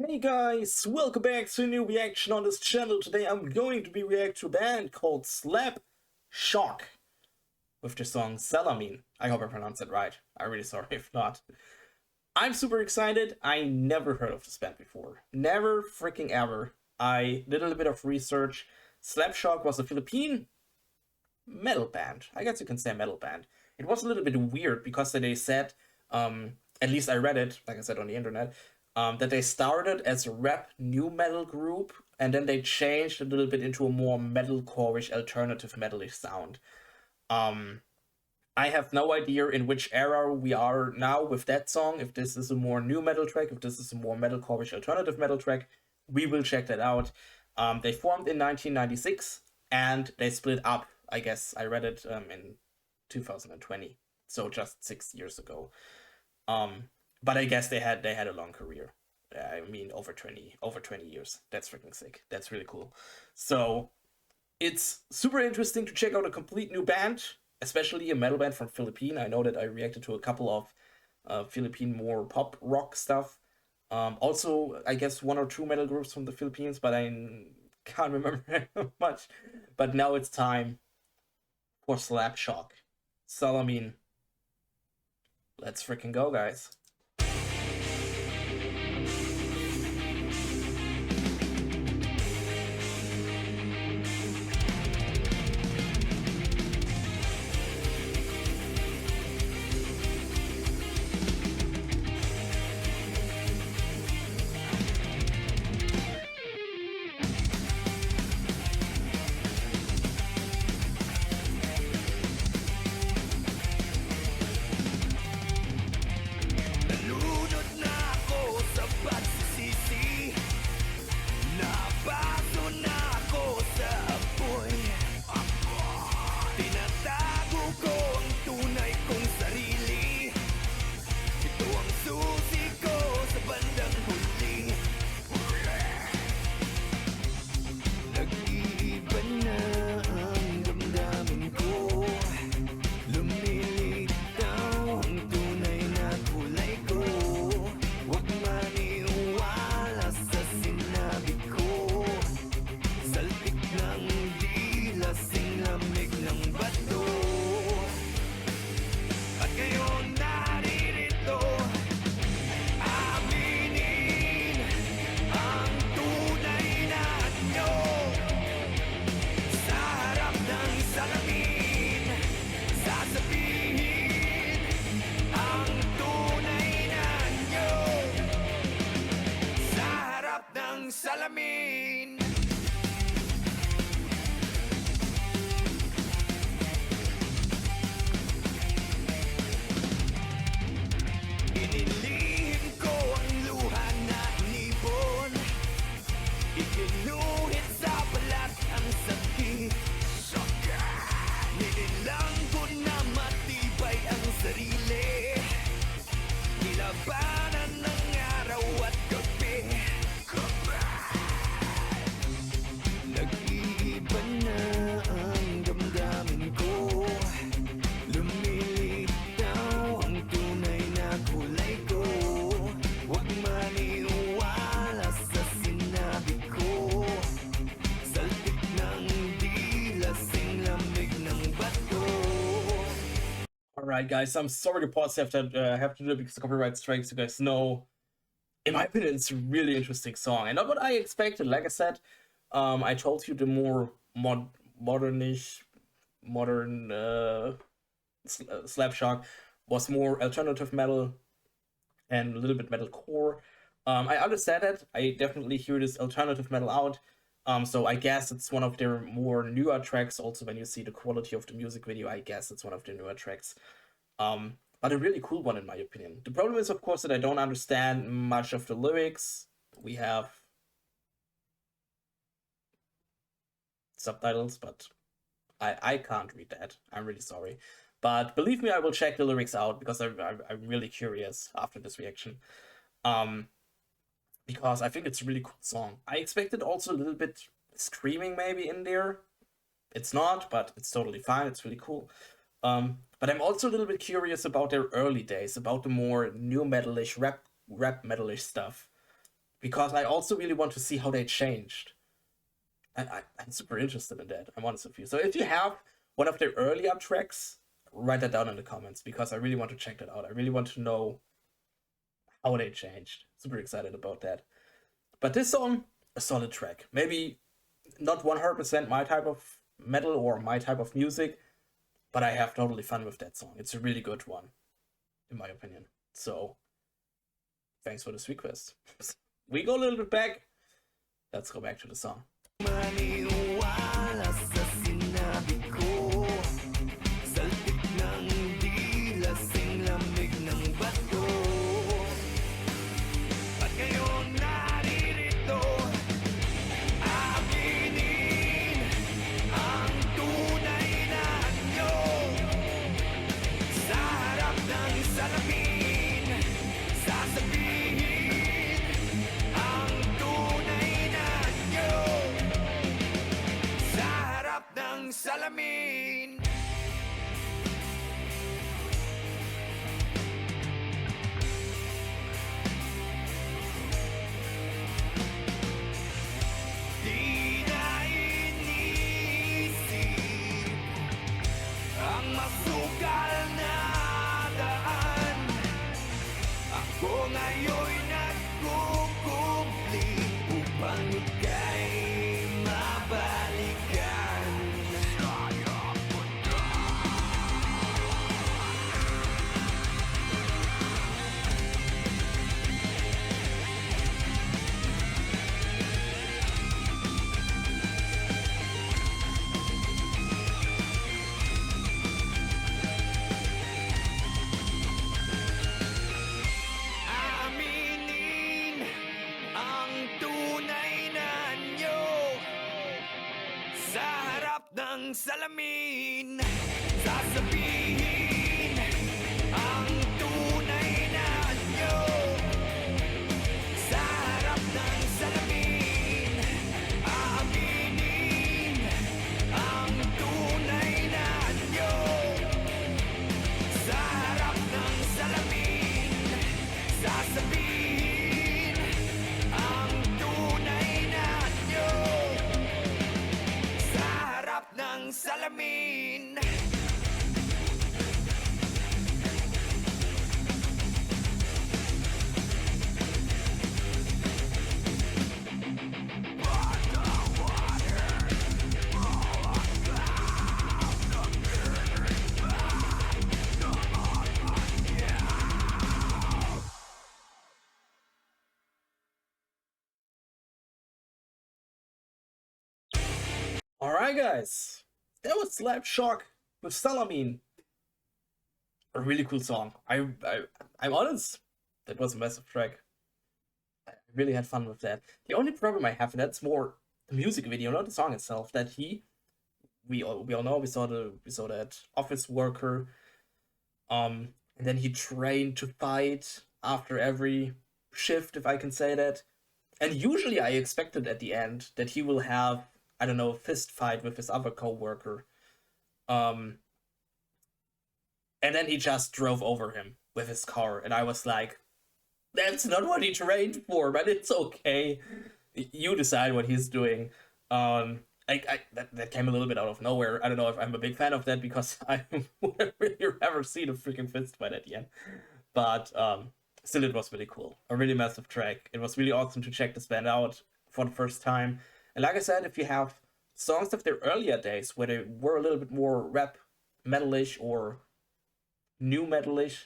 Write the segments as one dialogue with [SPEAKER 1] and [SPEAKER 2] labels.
[SPEAKER 1] Hey guys, welcome back to a new reaction on this channel. Today I'm going to be reacting to a band called Slapshock with the song Salamin. I hope I pronounced it right. I'm really sorry if not. I'm super excited. I never heard of this band before. Never freaking ever. I did a little bit of research. Slapshock was a Philippine metal band. I guess you can say metal band. It was a little bit weird because they said, at least I read it, like I said on the internet, that they started as a rap new metal group and then they changed a little bit into a more metalcore-ish alternative metal-ish sound. I have no idea in which era we are now with that song, if this is a more new metal track, if this is a more metalcore-ish alternative metal track. We will check that out. They formed in 1996 and they split up, I guess I read it in 2020, so just 6 years ago. But I guess they had a long career. I mean, over 20 years. That's freaking sick. That's really cool. So it's super interesting to check out a complete new band, especially a metal band from Philippines. I know that I reacted to a couple of Philippine more pop rock stuff. Also, I guess one or two metal groups from the Philippines, but I can't remember much. But now it's time for Slapshock. Salamin. Let's freaking go, guys.
[SPEAKER 2] Salamin. Inilihim ko ang luha na inipon, ikinuhit sa balat ang sakit. Ninilang ko na matibay ang sarili, nilabanan ng araw at gabi. Nag-iiba na ang damdamin ko, lumilitaw ang tunay na kulay ko. Huwag maniwala sa sinabi ko, saltik ng dila, sing lamig ng bato.
[SPEAKER 1] Alright guys, I'm sorry to pause after have to do it because of copyright strikes. You guys know, in my opinion, it's a really interesting song and not what I expected. Like I said, I told you the more modern Slapshock was more alternative metal and a little bit metalcore. I understand that. I definitely hear this alternative metal out. So I guess it's one of their more newer tracks. Also, when you see the quality of the music video, I guess it's one of their newer tracks. But a really cool one in my opinion. The problem is, of course, that I don't understand much of the lyrics. We have subtitles, but I can't read that. I'm really sorry. But believe me, I will check the lyrics out because I'm really curious after this reaction. Because I think it's a really cool song. I expected also a little bit screaming maybe in there. It's not, but it's totally fine. It's really cool. But I'm also a little bit curious about their early days, about the more new metalish, rap metalish stuff. because I also really want to see how they changed. I'm super interested in that. I'm honest with you. So if you have one of their earlier tracks, write that down in the comments, because I really want to check that out. I really want to know how they changed. Super excited about that. But this song, a solid track. Maybe not 100% my type of metal or my type of music, but I have totally fun with that song. It's a really good one, in my opinion. So, thanks for this request. We go a little bit back. Let's go back to the song.
[SPEAKER 2] Maniwala sa sinabi ko, saltik ng dila, sing lamig ng bato. At ngayon naririto, aaminin ang tunay na anyo. Sa harap ng salamin, sasabihin ang tunay na anyo. Sa harap ng salamin. Di na inisip ang masukal na daan. Ako ngayon'y nagkukubli upang ika'y mabalikan. Aaminin ang tunay na anyo. Sa harap ng salamin, sasabihin ang tunay na anyo. Sa harap ng salamin, aaminin ang tunay na anyo. Sa harap ng salamin, sasabihin ang tunay na anyo. Sa harap ng salamin.
[SPEAKER 1] Alright, guys. That was Slapshock with Salamin. A really cool song. I'm honest. That was a massive track. I really had fun with that. The only problem I have, and that's more the music video, not the song itself, that we all know, we saw that office worker, and then he trained to fight after every shift, if I can say that. And usually I expected at the end that he will have, I don't know, a fist fight with his other co-worker. And then he just drove over him with his car, and I was like, that's not what he trained for, but it's okay. You decide what he's doing. That came a little bit out of nowhere. I don't know if I'm a big fan of that, because I would really rather see the freaking fist fight at the end. But still, it was really cool. A really massive track. It was really awesome to check this band out for the first time. And like I said, if you have songs of their earlier days where they were a little bit more rap metalish or new metalish,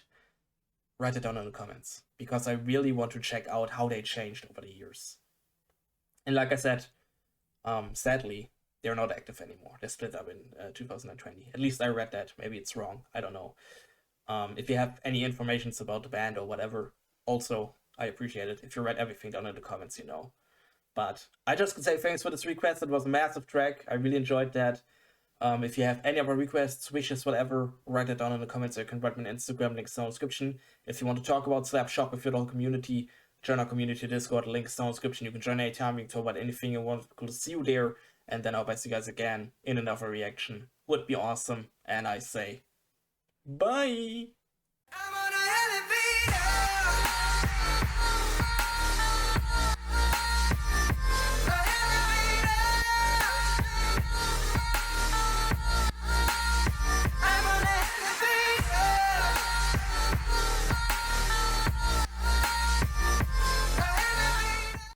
[SPEAKER 1] write it down in the comments, because I really want to check out how they changed over the years. And like I said, sadly, they're not active anymore. They split up in 2020. At least I read that. Maybe it's wrong. I don't know. If you have any information about the band or whatever, also, I appreciate it. If you read everything down in the comments, you know. But I just can say thanks for this request. It was a massive track. I really enjoyed that. If you have any other requests, wishes, whatever, write it down in the comments. You can write me an Instagram, links down in the description. If you want to talk about Slapshock with your whole community, join our community Discord, links down in the description. You can join anytime, you can talk about anything you want. Cool to see you there. And then I'll see you guys again in another reaction. Would be awesome. And I say, bye!